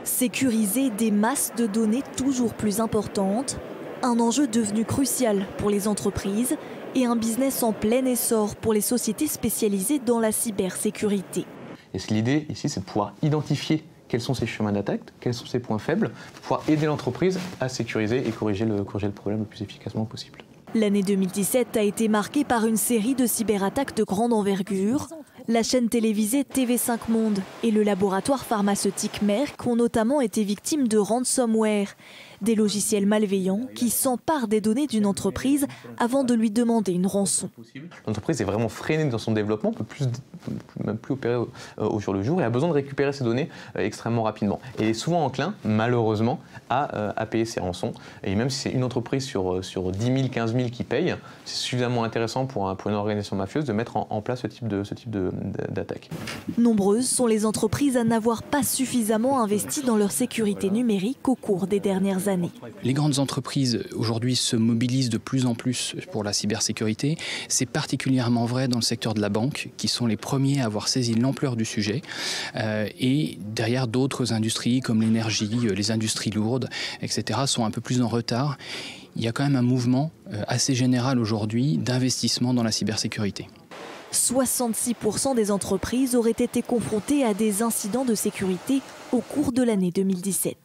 Sécuriser des masses de données toujours plus importantes, un enjeu devenu crucial pour les entreprises et un business en plein essor pour les sociétés spécialisées dans la cybersécurité. Et l'idée ici, c'est de pouvoir identifier quels sont ses chemins d'attaque, quels sont ses points faibles, pour pouvoir aider l'entreprise à sécuriser et corriger le problème le plus efficacement possible. L'année 2017 a été marquée par une série de cyberattaques de grande envergure. La chaîne télévisée TV5 Monde et le laboratoire pharmaceutique Merck ont notamment été victimes de ransomware, des logiciels malveillants qui s'emparent des données d'une entreprise avant de lui demander une rançon. L'entreprise est vraiment freinée dans son développement, ne peut même plus opérer au jour le jour et a besoin de récupérer ces données extrêmement rapidement. Et est souvent enclin, malheureusement, à payer ses rançons. Et même si c'est une entreprise sur 10 000, 15 000 qui paye, c'est suffisamment intéressant pour une organisation mafieuse de mettre en place ce type d'attaque. Nombreuses sont les entreprises à n'avoir pas suffisamment investi dans leur sécurité numérique au cours des dernières années. Les grandes entreprises aujourd'hui se mobilisent de plus en plus pour la cybersécurité. C'est particulièrement vrai dans le secteur de la banque, qui sont les premiers à avoir saisi l'ampleur du sujet. Et derrière, d'autres industries comme l'énergie, les industries lourdes, etc. sont un peu plus en retard. Il y a quand même un mouvement assez général aujourd'hui d'investissement dans la cybersécurité. 66% des entreprises auraient été confrontées à des incidents de sécurité au cours de l'année 2017.